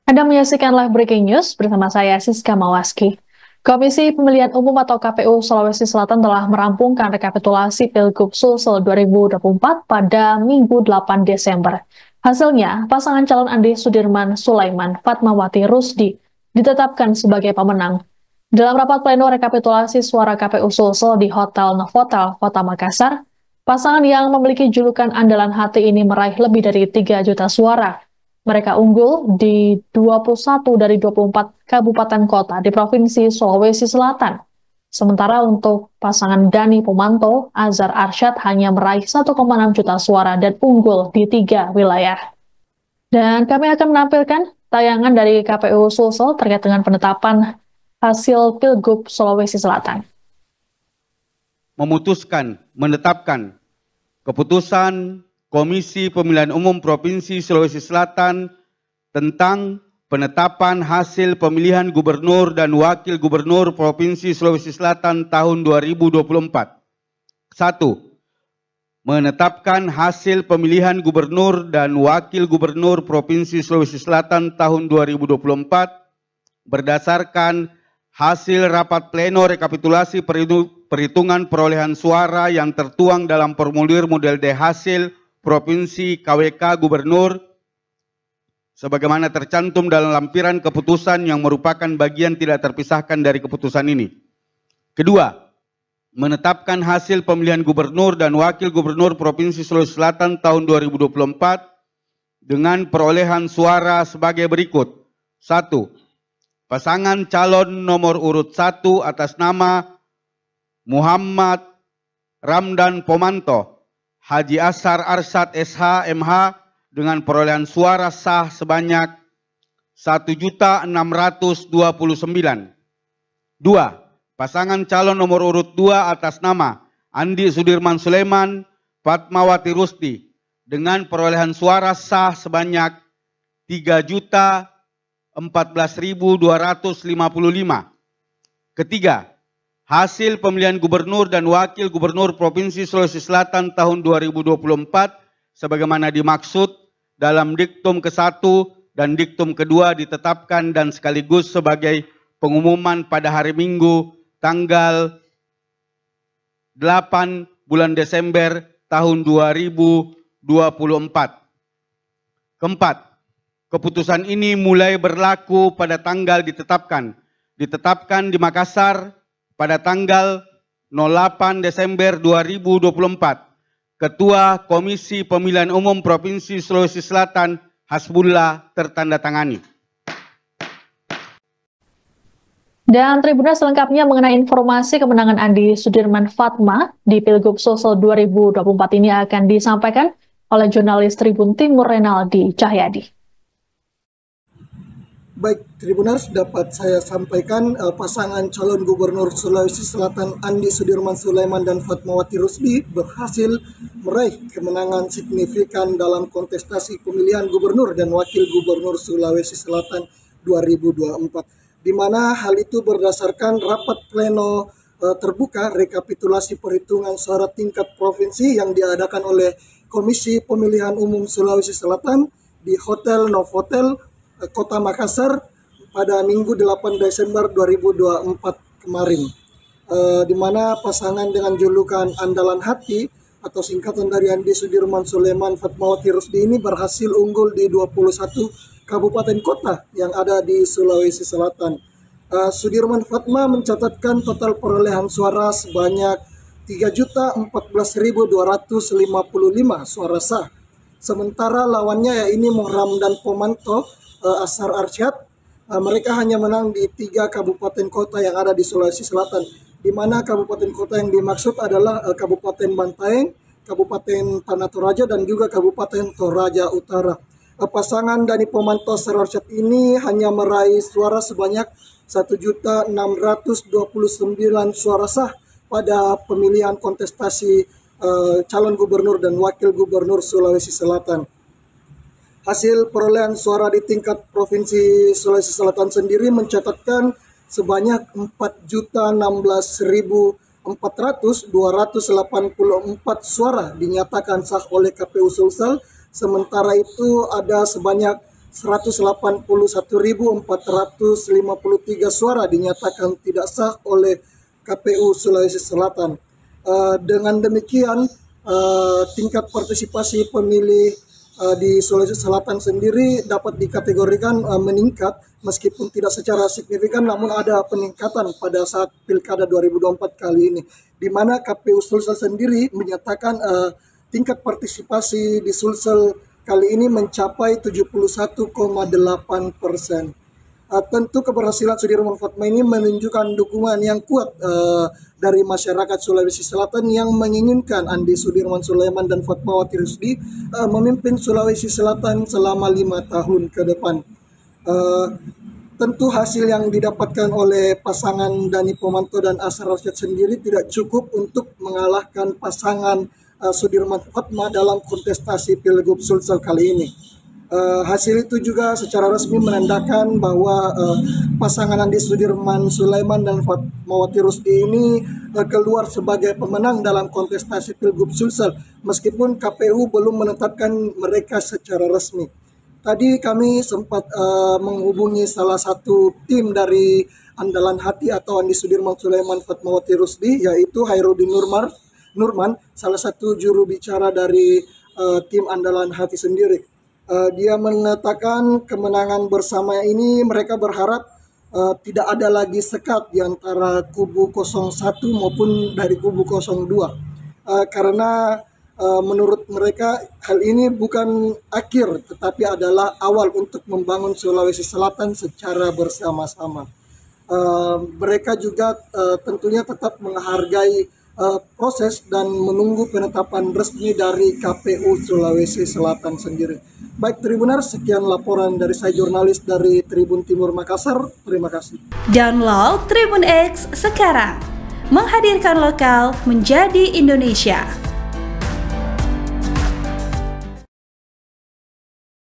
Anda menyaksikan live breaking news bersama saya Siska Mawaski. Komisi Pemilihan Umum atau KPU Sulawesi Selatan telah merampungkan rekapitulasi Pilgub Sulsel 2024 pada Minggu 8 Desember. Hasilnya, pasangan calon Andi Sudirman Sulaiman Fatmawati Rusdi ditetapkan sebagai pemenang. Dalam rapat pleno rekapitulasi suara KPU Sulsel di Hotel Novotel, Kota Makassar, pasangan yang memiliki julukan andalan hati ini meraih lebih dari 3 juta suara. Mereka unggul di 21 dari 24 kabupaten kota di Provinsi Sulawesi Selatan. Sementara untuk pasangan Dani Pomanto, Azhar Arsyad hanya meraih 1,6 juta suara dan unggul di 3 wilayah. Dan kami akan menampilkan tayangan dari KPU Sulsel terkait dengan penetapan hasil Pilgub Sulawesi Selatan. Menetapkan keputusan Komisi Pemilihan Umum Provinsi Sulawesi Selatan tentang penetapan hasil pemilihan gubernur dan wakil gubernur Provinsi Sulawesi Selatan tahun 2024. 1. Menetapkan hasil pemilihan gubernur dan wakil gubernur Provinsi Sulawesi Selatan tahun 2024 berdasarkan hasil rapat pleno rekapitulasi perhitungan perolehan suara yang tertuang dalam formulir model D hasil Provinsi KWK Gubernur sebagaimana tercantum dalam lampiran keputusan yang merupakan bagian tidak terpisahkan dari keputusan ini. Kedua, menetapkan hasil pemilihan gubernur dan wakil gubernur Provinsi Sulawesi Selatan tahun 2024 dengan perolehan suara sebagai berikut. 1. Pasangan calon nomor urut 1 atas nama Muhammad Ramdan Pomanto Haji Azhar Arsyad SH MH dengan perolehan suara sah sebanyak 1.629. 2. Pasangan calon nomor urut 2 atas nama Andi Sudirman Sulaiman Fatmawati Rusdi dengan perolehan suara sah sebanyak 3.014.255. Ketiga, hasil pemilihan gubernur dan wakil gubernur Provinsi Sulawesi Selatan tahun 2024 sebagaimana dimaksud dalam diktum ke-1 dan diktum ke-2 ditetapkan dan sekaligus sebagai pengumuman pada hari Minggu tanggal 8 bulan Desember tahun 2024. Keempat, keputusan ini mulai berlaku pada tanggal ditetapkan di Makassar pada tanggal 08 Desember 2024. Ketua Komisi Pemilihan Umum Provinsi Sulawesi Selatan Hasbullah tertandatangani. Dan tribunal selengkapnya mengenai informasi kemenangan Andi Sudirman Fatma di Pilgub Sulsel 2024 ini akan disampaikan oleh jurnalis Tribun Timur Renaldi Cahyadi. Baik, Tribuners, dapat saya sampaikan pasangan calon gubernur Sulawesi Selatan Andi Sudirman Sulaiman dan Fatmawati Rusdi berhasil meraih kemenangan signifikan dalam kontestasi pemilihan gubernur dan wakil gubernur Sulawesi Selatan 2024. Di mana hal itu berdasarkan rapat pleno terbuka rekapitulasi perhitungan suara tingkat provinsi yang diadakan oleh Komisi Pemilihan Umum Sulawesi Selatan di Hotel Novotel Kota Makassar pada Minggu 8 Desember 2024 kemarin, di mana pasangan dengan julukan Andalan Hati atau singkatan dari Andi Sudirman Sulaiman Fatmawati Rusdi ini berhasil unggul di 21 kabupaten kota yang ada di Sulawesi Selatan. Sudirman Fatma mencatatkan total perolehan suara sebanyak 3.014.255 suara sah. Sementara lawannya ini Muhammad dan Pomanto Azhar Arsyad, mereka hanya menang di 3 kabupaten kota yang ada di Sulawesi Selatan, di mana kabupaten kota yang dimaksud adalah Kabupaten Bantaeng, Kabupaten Tanah Toraja, dan juga Kabupaten Toraja Utara. Pasangan Dani Pomanto Azhar Arsyad ini hanya meraih suara sebanyak 1.629 suara sah pada pemilihan kontestasi calon gubernur dan wakil gubernur Sulawesi Selatan. Hasil perolehan suara di tingkat Provinsi Sulawesi Selatan sendiri mencatatkan sebanyak 4.016.400.284 suara dinyatakan sah oleh KPU Sulsel. Sementara itu ada sebanyak 181.453 suara dinyatakan tidak sah oleh KPU Sulawesi Selatan. Dengan demikian, tingkat partisipasi pemilih di Sulawesi Selatan sendiri dapat dikategorikan meningkat meskipun tidak secara signifikan, namun ada peningkatan pada saat Pilkada 2024 kali ini, di mana KPU Sulsel sendiri menyatakan tingkat partisipasi di Sulsel kali ini mencapai 71,8%. Tentu keberhasilan Sudirman Fatma ini menunjukkan dukungan yang kuat dari masyarakat Sulawesi Selatan yang menginginkan Andi Sudirman Sulaiman dan Fatmawati Rusdi memimpin Sulawesi Selatan selama 5 tahun ke depan. Tentu hasil yang didapatkan oleh pasangan Dani Pomanto dan Asar Rasyad sendiri tidak cukup untuk mengalahkan pasangan Sudirman Fatma dalam kontestasi Pilgub Sulsel kali ini. Hasil itu juga secara resmi menandakan bahwa pasangan Andi Sudirman Sulaiman dan Fatmawati Rusdi ini keluar sebagai pemenang dalam kontestasi Pilgub Sulsel, meskipun KPU belum menetapkan mereka secara resmi. Tadi kami sempat menghubungi salah satu tim dari Andalan Hati atau Andi Sudirman Sulaiman Fatmawati Rusdi, yaitu Hairudin Nurman, salah satu juru bicara dari tim Andalan Hati sendiri. Dia mengatakan kemenangan bersama ini mereka berharap tidak ada lagi sekat di antara kubu 01 maupun dari kubu 02. Karena menurut mereka hal ini bukan akhir tetapi adalah awal untuk membangun Sulawesi Selatan secara bersama-sama. Mereka juga tentunya tetap menghargai proses dan menunggu penetapan resmi dari KPU Sulawesi Selatan sendiri. Baik Tribuners, sekian laporan dari saya jurnalis dari Tribun Timur Makassar. Terima kasih. Download Tribun X sekarang, menghadirkan lokal menjadi Indonesia.